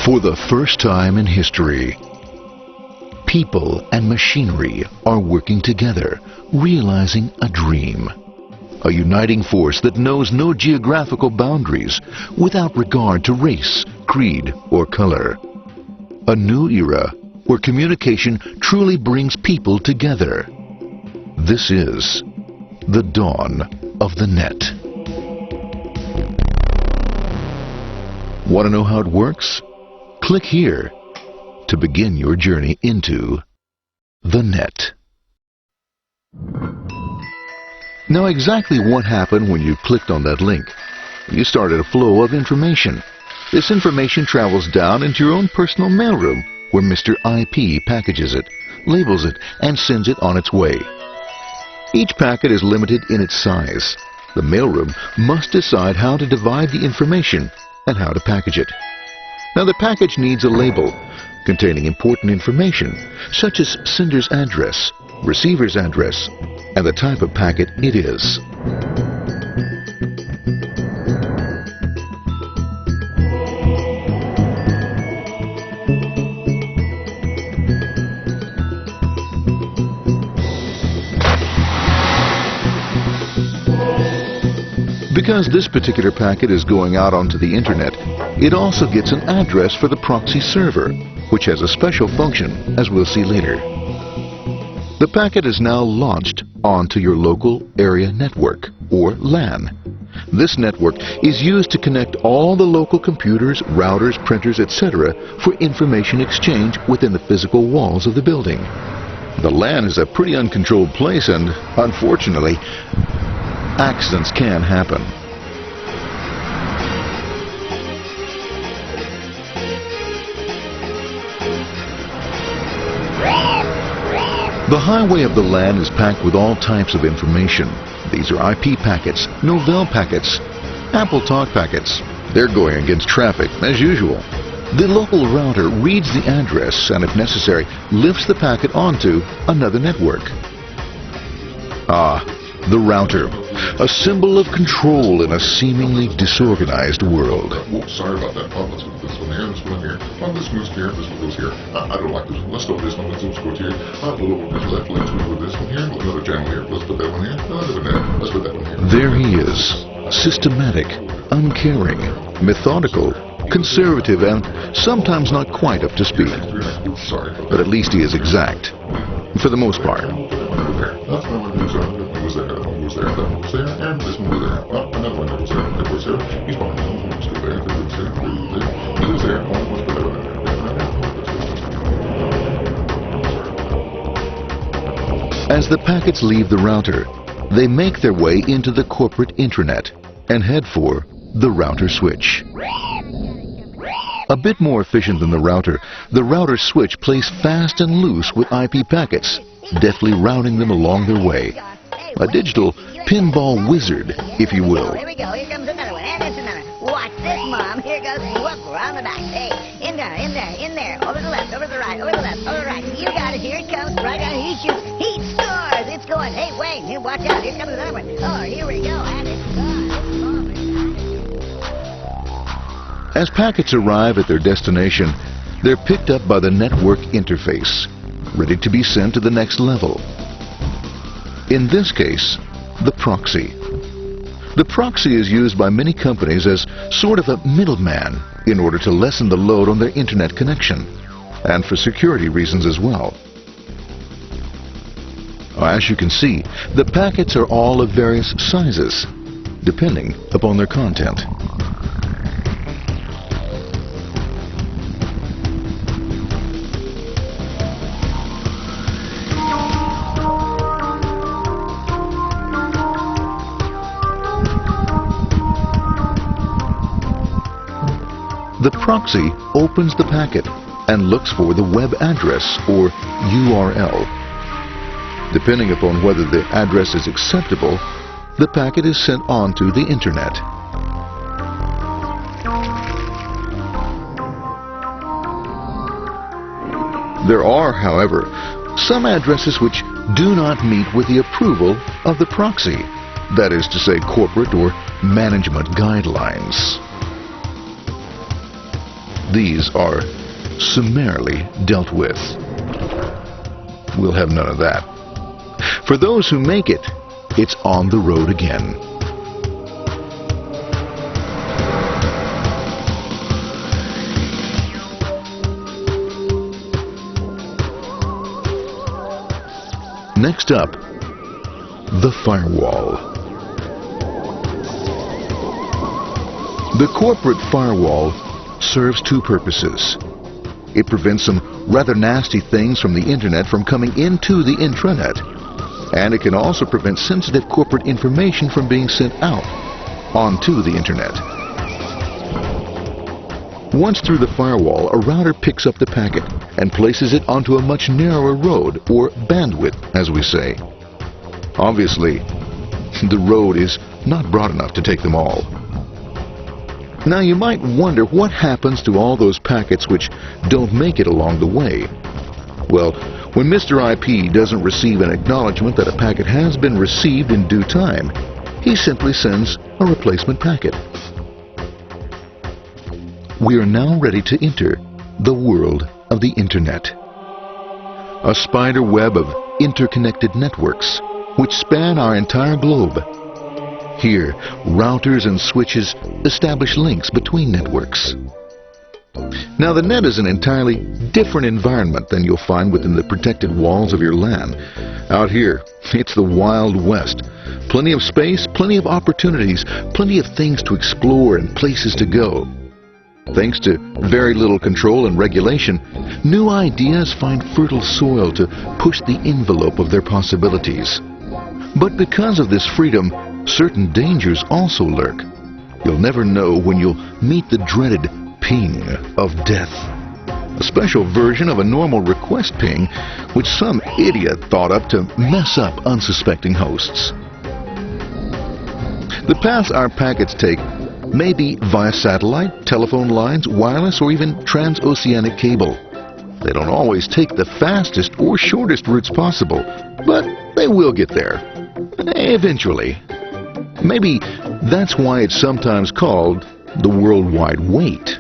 For the first time in history, people and machinery are working together, realizing a dream. A uniting force that knows no geographical boundaries without regard to race, creed, or color. A new era where communication truly brings people together. This is the dawn of the net. Want to know how it works? Click here to begin your journey into the net. Now, exactly what happened when you clicked on that link? You started a flow of information. This information travels down into your own personal mailroom, where Mr. IP packages it, labels it, and sends it on its way. Each packet is limited in its size. The mailroom must decide how to divide the information and how to package it. Now, the package needs a label containing important information, such as sender's address, receiver's address, and the type of packet it is. Because this particular packet is going out onto the internet, it also gets an address for the proxy server, which has a special function, as we'll see later. The packet is now launched onto your local area network, or LAN. This network is used to connect all the local computers, routers, printers, etc. for information exchange within the physical walls of the building. The LAN is a pretty uncontrolled place, and unfortunately, accidents can happen. The highway of the LAN is packed with all types of information. These are IP packets, Novell packets, Apple Talk packets. They're going against traffic, as usual. The local router reads the address and, if necessary, lifts the packet onto another network. The router, a symbol of control in a seemingly disorganized world. Whoops, sorry about that. Let's put this one here, this one here. This goes here, this one goes here. I don't like this one. Let's go with this one. Let's go here. A little bit left. Let's go with this one here. Another channel here. Let's put that one here. Let's put that one here. There he is. Systematic, uncaring, methodical, conservative, and sometimes not quite up to speed. But at least he is exact, for the most part. That's one was there, that one was there, that one was there, and this one was there. Another one that was there, that was there. He's behind one, one was there, that was there, he was there, one was there. As the packets leave the router, they make their way into the corporate intranet and head for the router switch. A bit more efficient than the router switch plays fast and loose with IP packets, deftly routing them along their way. A digital pinball wizard, if you will. Here we go. Here comes another one. And it's another. Watch this, Mom. Here goes. Whoop, around the back. Hey, in there, in there, in there. Over the left, over the right, over the left, over the right. You got it. Here it comes. Right down. He shoots. He scores. It's going. Hey, Wayne. Here, watch out. Here comes another one. Oh, here we go. And it's gone. As packets arrive at their destination, they're picked up by the network interface, ready to be sent to the next level. In this case, the proxy. The proxy is used by many companies as sort of a middleman in order to lessen the load on their internet connection, and for security reasons as well. As you can see, the packets are all of various sizes, depending upon their content. The proxy opens the packet and looks for the web address, or URL. Depending upon whether the address is acceptable, the packet is sent on to the internet. There are, however, some addresses which do not meet with the approval of the proxy, that is to say, corporate or management guidelines. these are summarily dealt with. We'll have none of that. For those who make it, it's on the road again. Next up, the firewall. The corporate firewall serves two purposes. It prevents some rather nasty things from the internet from coming into the intranet, and it can also prevent sensitive corporate information from being sent out onto the internet. Once through the firewall, a router picks up the packet and places it onto a much narrower road, or bandwidth, as we say. Obviously, the road is not broad enough to take them all. Now you might wonder what happens to all those packets which don't make it along the way. Well, when Mr. IP doesn't receive an acknowledgement that a packet has been received in due time, he simply sends a replacement packet. We are now ready to enter the world of the Internet. A spider web of interconnected networks which span our entire globe. Here, routers and switches establish links between networks. Now, the net is an entirely different environment than you'll find within the protected walls of your LAN. Out here, it's the Wild West. Plenty of space, plenty of opportunities, plenty of things to explore and places to go. Thanks to very little control and regulation, new ideas find fertile soil to push the envelope of their possibilities. But because of this freedom, certain dangers also lurk. You'll never know when you'll meet the dreaded ping of death. A special version of a normal request ping which some idiot thought up to mess up unsuspecting hosts. The paths our packets take may be via satellite, telephone lines, wireless, or even transoceanic cable. They don't always take the fastest or shortest routes possible, but they will get there. Eventually. Maybe that's why it's sometimes called the worldwide wait.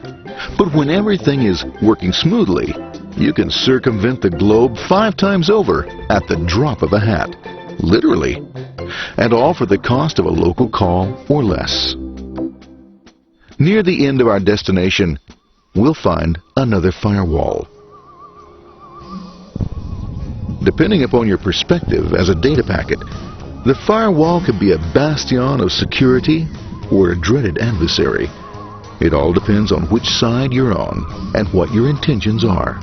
But when everything is working smoothly, you can circumvent the globe 5 times over at the drop of a hat. Literally. And all for the cost of a local call or less. Near the end of our destination, we'll find another firewall. Depending upon your perspective as a data packet, the firewall could be a bastion of security or a dreaded adversary. It all depends on which side you're on and what your intentions are.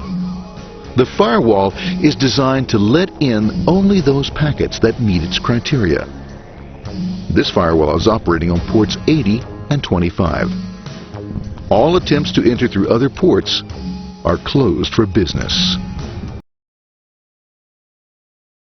The firewall is designed to let in only those packets that meet its criteria. This firewall is operating on ports 80 and 25. All attempts to enter through other ports are closed for business.